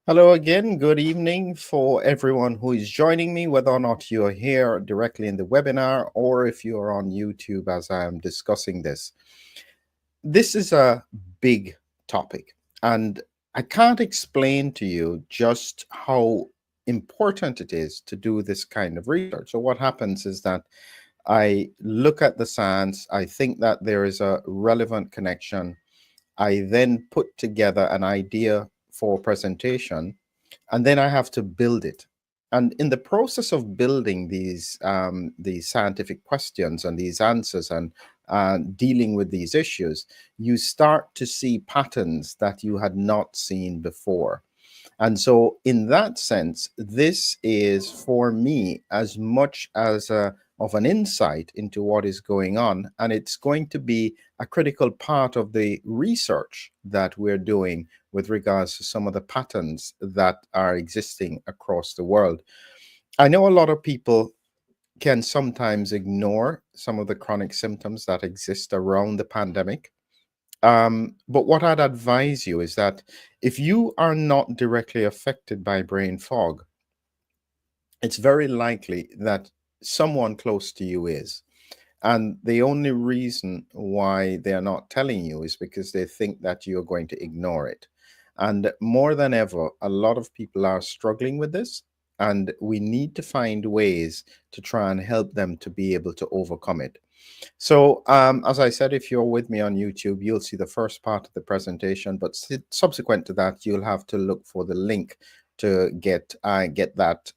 Hello again. Good evening for everyone who is joining me, whether or not you're here directly in the webinar or if you're on YouTube as I am discussing this. This is a big topic, and I can't explain to you just how important it is to do this kind of research. So, what happens is that I look at the science, I think that there is a relevant connection. I then put together an idea for presentation, and then I have to build it. And in the process of building these scientific questions and these answers and dealing with these issues, you start to see patterns that you had not seen before. And so, in that sense, this is for me as much as of an insight into what is going on. And it's going to be a critical part of the research that we're doing with regards to some of the patterns that are existing across the world. I know a lot of people can sometimes ignore some of the chronic symptoms that exist around the pandemic. But what I'd advise you is that if you are not directly affected by brain fog, it's very likely that someone close to you is. And the only reason why they are not telling you is because they think that you're going to ignore it. And more than ever, a lot of people are struggling with this, and we need to find ways to try and help them to be able to overcome it. So, as I said, if you're with me on YouTube, you'll see the first part of the presentation, but subsequent to that, you'll have to look for the link to get that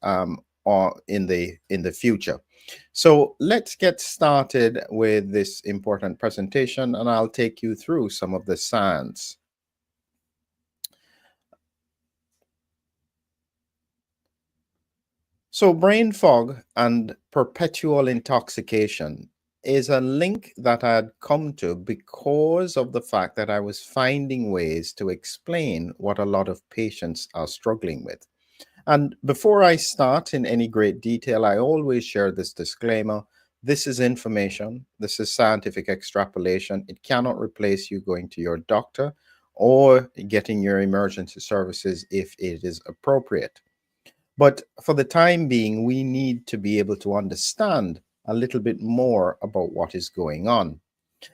or in the future. So let's get started with this important presentation, and I'll take you through some of the science. So brain fog and perpetual intoxication is a link that I had come to because of the fact that I was finding ways to explain what a lot of patients are struggling with. And before I start in any great detail, I always share this disclaimer. This is information. This is scientific extrapolation. It cannot replace you going to your doctor or getting your emergency services if it is appropriate. But for the time being, we need to be able to understand a little bit more about what is going on.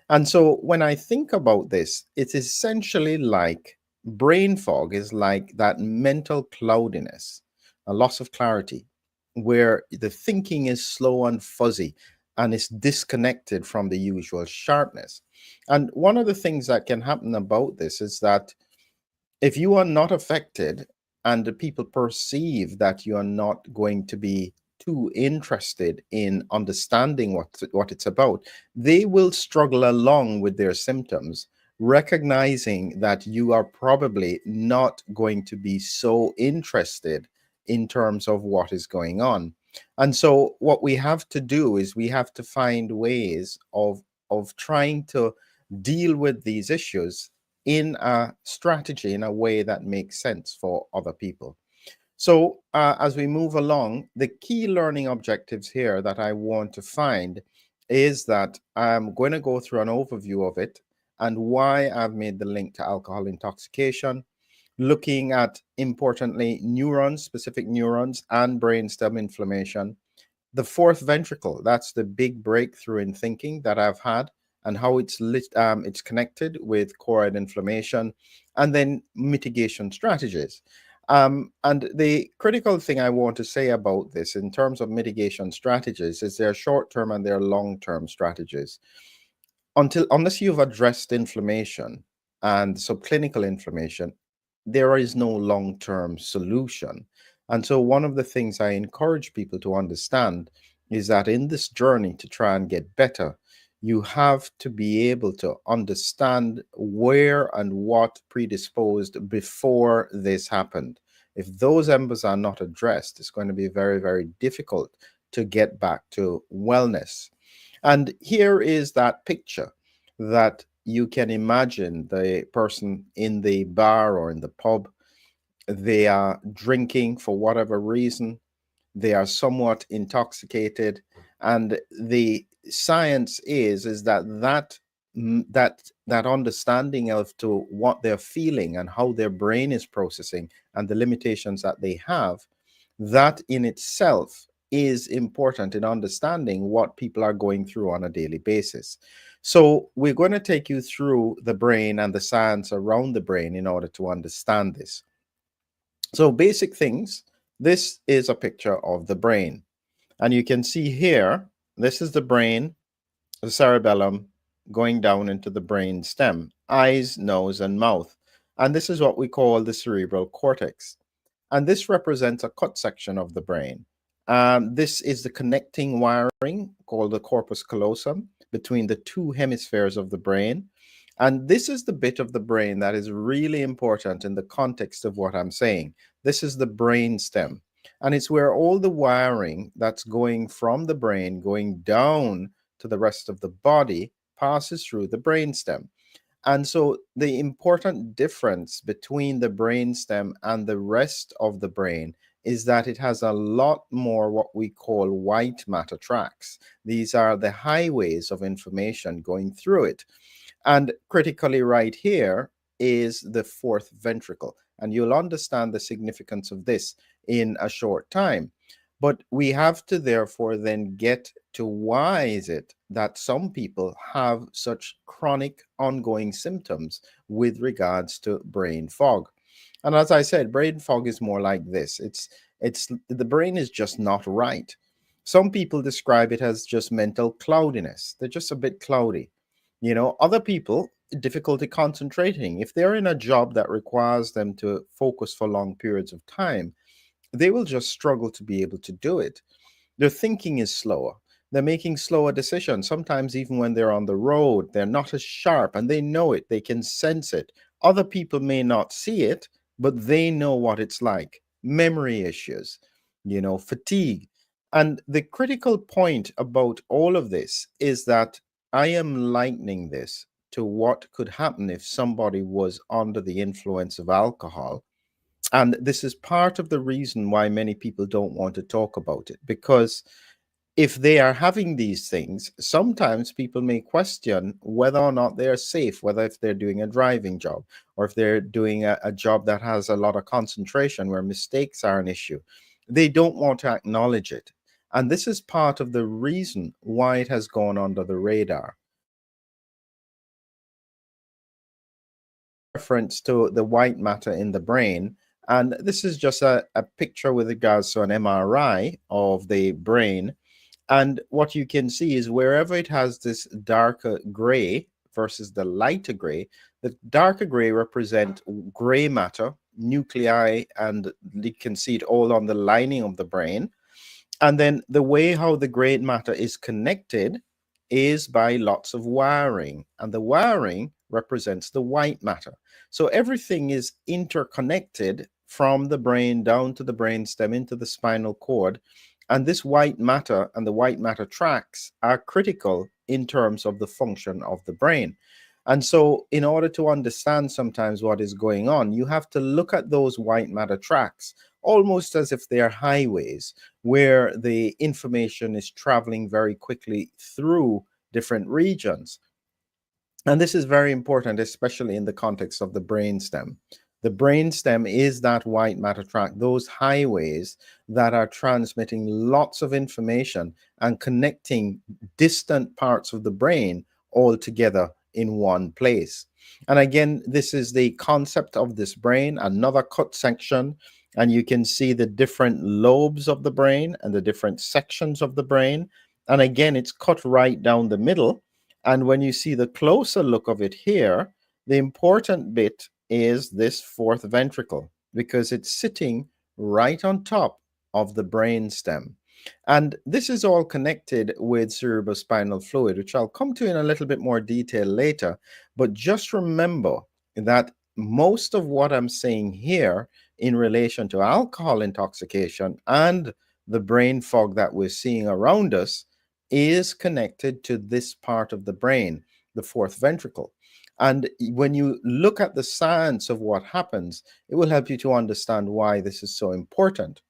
And so when I think about this, it's essentially like brain fog is like that mental cloudiness, a loss of clarity, where the thinking is slow and fuzzy and it's disconnected from the usual sharpness. And one of the things that can happen about this is that if you are not affected and the people perceive that you are not going to be too interested in understanding what it's about, they will struggle along with their symptoms, recognizing that you are probably not going to be so interested in terms of what is going on. And so what we have to do is we have to find ways of trying to deal with these issues in a strategy in a way that makes sense for other people. So, as we move along, the key learning objectives here that I want to find is that I'm going to go through an overview of it and why I've made the link to alcohol intoxication, looking at importantly neurons, specific neurons, and brainstem inflammation. The fourth ventricle, that's the big breakthrough in thinking that I've had, and how it's connected with choroid inflammation, and then mitigation strategies. And the critical thing I want to say about this in terms of mitigation strategies is there are short-term and there are long-term strategies. Unless you've addressed inflammation and subclinical inflammation, there is no long-term solution. And so one of the things I encourage people to understand is that in this journey to try and get better, you have to be able to understand where and what predisposed before this happened. If those embers are not addressed, it's going to be very, very difficult to get back to wellness. And here is that picture that you can imagine the person in the bar or in the pub. They are drinking for whatever reason. They are somewhat intoxicated. And the science is that that understanding of to what they're feeling and how their brain is processing and the limitations that they have, that in itself is important in understanding what people are going through on a daily basis. So we're going to take you through the brain and the science around the brain in order to understand this. So basic things, this is a picture of the brain. And you can see here, this is the brain, the cerebellum, going down into the brain stem, eyes, nose, and mouth. And this is what we call the cerebral cortex. And this represents a cut section of the brain. This is the connecting wiring called the corpus callosum between the two hemispheres of the brain. And this is the bit of the brain that is really important in the context of what I'm saying. This is the brain stem. And it's where all the wiring that's going from the brain, going down to the rest of the body, passes through the brain stem. And so the important difference between the brainstem and the rest of the brain is that it has a lot more what we call white matter tracks. These are the highways of information going through it. And critically right here is the fourth ventricle. And you'll understand the significance of this in a short time. But we have to therefore then get to why is it that some people have such chronic ongoing symptoms with regards to brain fog. And as I said, brain fog is more like this. It's the brain is just not right. Some people describe it as just mental cloudiness. They're just a bit cloudy. Other people, difficulty concentrating. If they're in a job that requires them to focus for long periods of time, they will just struggle to be able to do it. Their thinking is slower. They're making slower decisions. Sometimes, even when they're on the road, they're not as sharp and they know it. They can sense it. Other people may not see it, but they know what it's like. Memory issues, fatigue. And the critical point about all of this is that I am likening this to what could happen if somebody was under the influence of alcohol. And this is part of the reason why many people don't want to talk about it, because if they are having these things, sometimes people may question whether or not they are safe, whether if they're doing a driving job or if they're doing a job that has a lot of concentration where mistakes are an issue. They don't want to acknowledge it. And this is part of the reason why it has gone under the radar. Reference to the white matter in the brain. And this is just a picture with regards to an MRI of the brain. And what you can see is wherever it has this darker gray versus the lighter gray, the darker gray represent gray matter, nuclei, and you can see it all on the lining of the brain. And then the way how the gray matter is connected is by lots of wiring, and the wiring represents the white matter. So everything is interconnected from the brain down to the brain stem into the spinal cord. And this white matter and the white matter tracks are critical in terms of the function of the brain. And so in order to understand sometimes what is going on, you have to look at those white matter tracks almost as if they are highways where the information is traveling very quickly through different regions. And this is very important, especially in the context of the brainstem. The brainstem is that white matter tract, those highways that are transmitting lots of information and connecting distant parts of the brain all together in one place. And again, this is the concept of this brain, another cut section, and you can see the different lobes of the brain and the different sections of the brain. And again, it's cut right down the middle. And when you see the closer look of it here, the important bit is this fourth ventricle because it's sitting right on top of the brain stem. And this is all connected with cerebrospinal fluid, which I'll come to in a little bit more detail later. But just remember that most of what I'm saying here in relation to alcohol intoxication and the brain fog that we're seeing around us is connected to this part of the brain, the fourth ventricle. And when you look at the science of what happens, it will help you to understand why this is so important.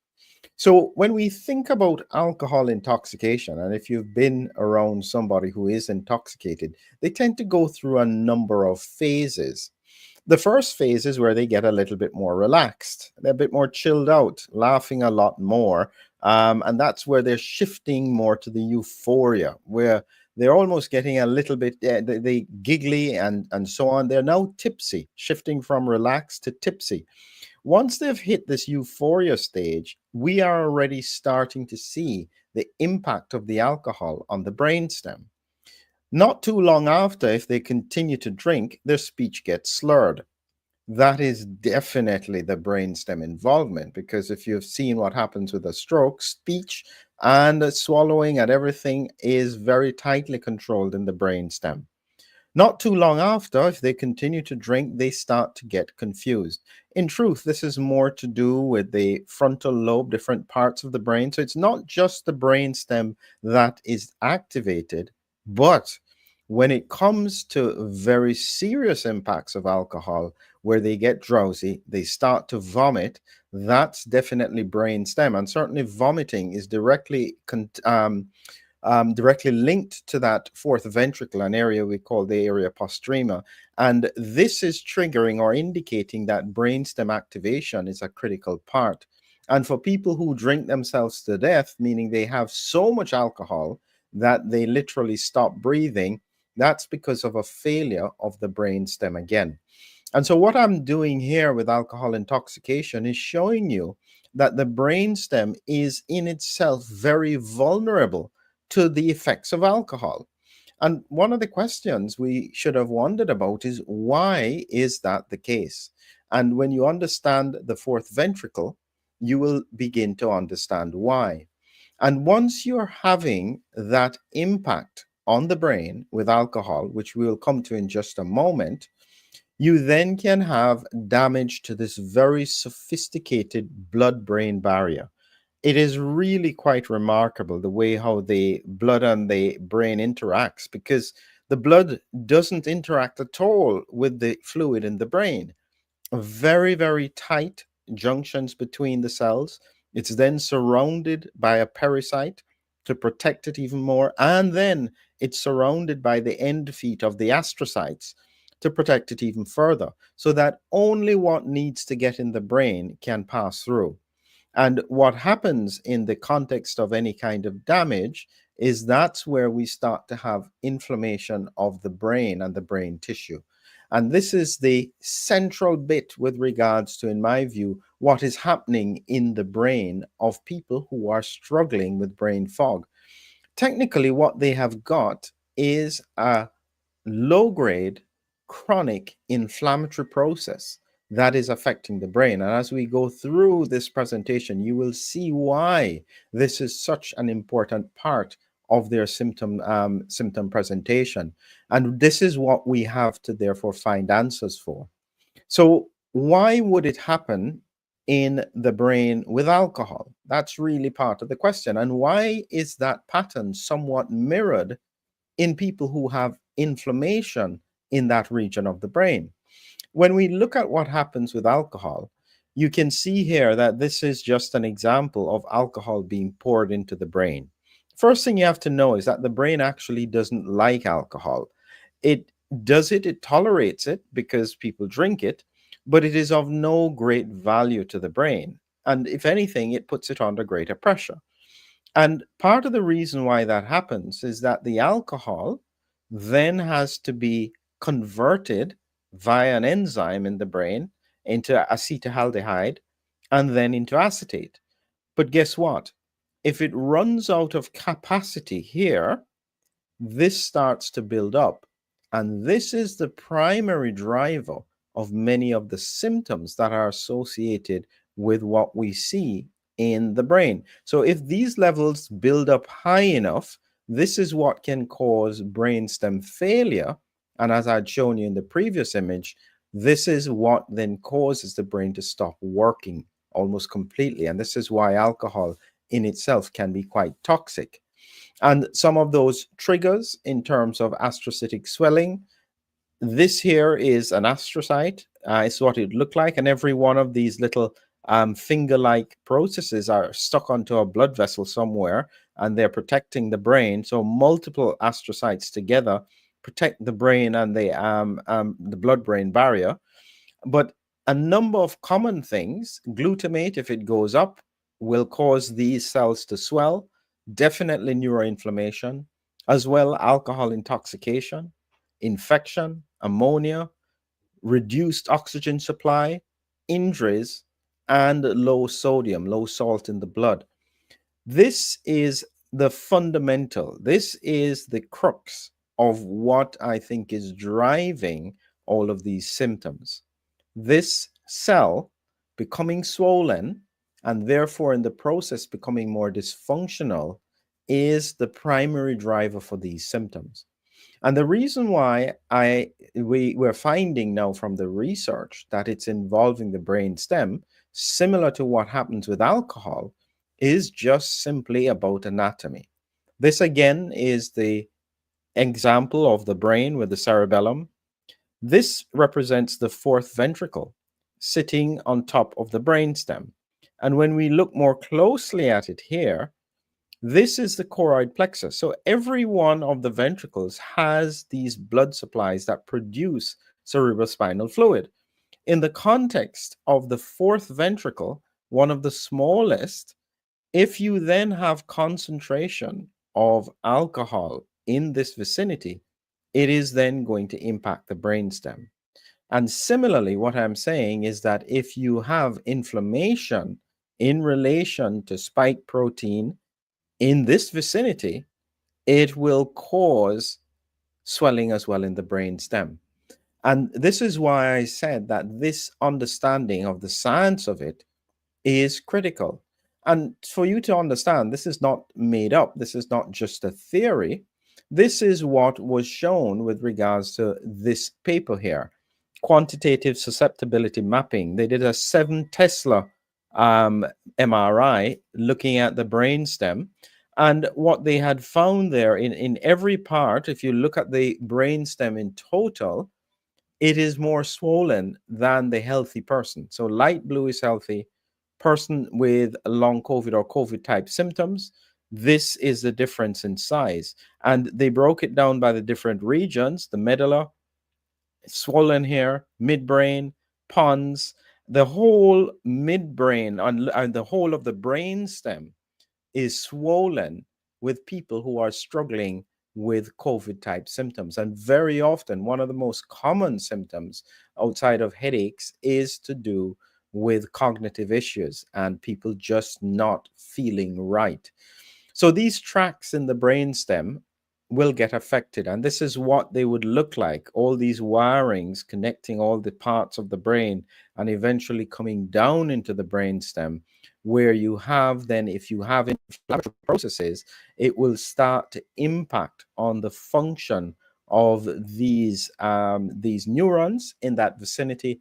So when we think about alcohol intoxication, and if you've been around somebody who is intoxicated, they tend to go through a number of phases. The first phase is where they get a little bit more relaxed, they're a bit more chilled out, laughing a lot more. And that's where they're shifting more to the euphoria, where they're almost getting a little bit they giggly and so on. They're now tipsy, shifting from relaxed to tipsy. Once they've hit this euphoria stage, we are already starting to see the impact of the alcohol on the brainstem. Not too long after, if they continue to drink, their speech gets slurred. That is definitely the brainstem involvement, because if you've seen what happens with a stroke, speech and swallowing and everything is very tightly controlled in the brainstem. Not too long after, if they continue to drink, they start to get confused. In truth, this is more to do with the frontal lobe, different parts of the brain. So it's not just the brainstem that is activated, but when it comes to very serious impacts of alcohol, where they get drowsy, they start to vomit, that's definitely brainstem. And certainly vomiting is directly linked to that fourth ventricle, an area we call the area postrema. And this is triggering or indicating that brainstem activation is a critical part. And for people who drink themselves to death, meaning they have so much alcohol that they literally stop breathing, that's because of a failure of the brainstem again. And so, what I'm doing here with alcohol intoxication is showing you that the brainstem is in itself very vulnerable to the effects of alcohol. And one of the questions we should have wondered about is, why is that the case? And when you understand the fourth ventricle, you will begin to understand why. And once you're having that impact on the brain with alcohol, which we will come to in just a moment, you then can have damage to this very sophisticated blood brain barrier. It is really quite remarkable the way how the blood and the brain interacts, because the blood doesn't interact at all with the fluid in the brain. Very, very tight junctions between the cells. It's then surrounded by a pericyte to protect it even more. And then it's surrounded by the end feet of the astrocytes to protect it even further, so that only what needs to get in the brain can pass through. And what happens in the context of any kind of damage is that's where we start to have inflammation of the brain and the brain tissue. And this is the central bit with regards to, in my view, what is happening in the brain of people who are struggling with brain fog. Technically, what they have got is a low grade chronic inflammatory process that is affecting the brain. And as we go through this presentation, you will see why this is such an important part of their symptom presentation. And this is what we have to therefore find answers for. So why would it happen in the brain with alcohol? That's really part of the question. And why is that pattern somewhat mirrored in people who have inflammation in that region of the brain? When we look at what happens with alcohol, you can see here that this is just an example of alcohol being poured into the brain. First thing you have to know is that the brain actually doesn't like alcohol. It it tolerates it because people drink it, but it is of no great value to the brain. And if anything, it puts it under greater pressure. And part of the reason why that happens is that the alcohol then has to be converted via an enzyme in the brain into acetaldehyde and then into acetate. But guess what? If it runs out of capacity here, this starts to build up. And this is the primary driver of many of the symptoms that are associated with what we see in the brain. So if these levels build up high enough, this is what can cause brainstem failure. And as I'd shown you in the previous image, this is what then causes the brain to stop working almost completely. And this is why alcohol in itself can be quite toxic. And some of those triggers in terms of astrocytic swelling, this here is an astrocyte. It's what it looked like. And every one of these little finger-like processes are stuck onto a blood vessel somewhere, and they're protecting the brain. So multiple astrocytes together protect the brain and the blood-brain barrier. But a number of common things, glutamate, if it goes up, will cause these cells to swell, definitely neuroinflammation, as well alcohol intoxication, infection, ammonia, reduced oxygen supply, injuries, and low sodium, low salt in the blood. This is the fundamental, this is the crux of what I think is driving all of these symptoms. This cell becoming swollen and therefore in the process becoming more dysfunctional is the primary driver for these symptoms. And the reason why we're finding now from the research that it's involving the brain stem, similar to what happens with alcohol, is just simply about anatomy. This again is the example of the brain with the cerebellum. This represents the fourth ventricle sitting on top of the brainstem. And when we look more closely at it here, this is the choroid plexus. So every one of the ventricles has these blood supplies that produce cerebrospinal fluid. In the context of the fourth ventricle, one of the smallest, if you then have concentration of alcohol in this vicinity, it is then going to impact the brainstem. And similarly, what I'm saying is that if you have inflammation in relation to spike protein in this vicinity, it will cause swelling as well in the brain stem. And this is why I said that this understanding of the science of it is critical. And for you to understand, this is not made up. This is not just a theory. This is what was shown with regards to this paper here, quantitative susceptibility mapping. They did a 7 Tesla MRI looking at the brainstem. And what they had found there in every part, if you look at the brainstem in total, it is more swollen than the healthy person. So light blue is healthy. Person with long COVID or COVID type symptoms, this is the difference in size. And they broke it down by the different regions, the medulla, swollen here, midbrain, pons, the whole midbrain and the whole of the brain stem is swollen with people who are struggling with COVID type symptoms. And very often, one of the most common symptoms outside of headaches is to do with cognitive issues and people just not feeling right. So these tracts in the brainstem will get affected, and this is what they would look like, all these wirings connecting all the parts of the brain and eventually coming down into the brainstem, where you have then, if you have inflammatory processes, it will start to impact on the function of these neurons in that vicinity,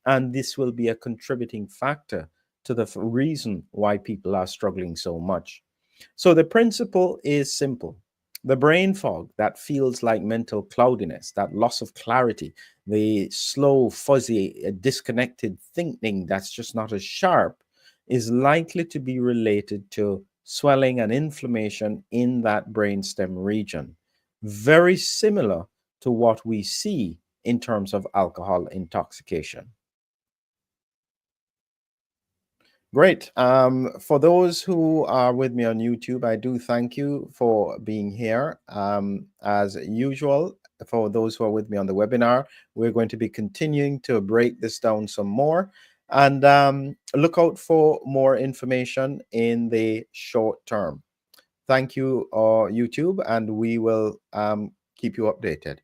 and this will be a contributing factor to the reason why people are struggling so much. So the principle is simple. The brain fog that feels like mental cloudiness, that loss of clarity, the slow, fuzzy, disconnected thinking that's just not as sharp, is likely to be related to swelling and inflammation in that brainstem region. Very similar to what we see in terms of alcohol intoxication. Great. For those who are with me on YouTube, I do thank you for being here. As usual, for those who are with me on the webinar, we're going to be continuing to break this down some more, and look out for more information in the short term. Thank you, YouTube, and we will keep you updated.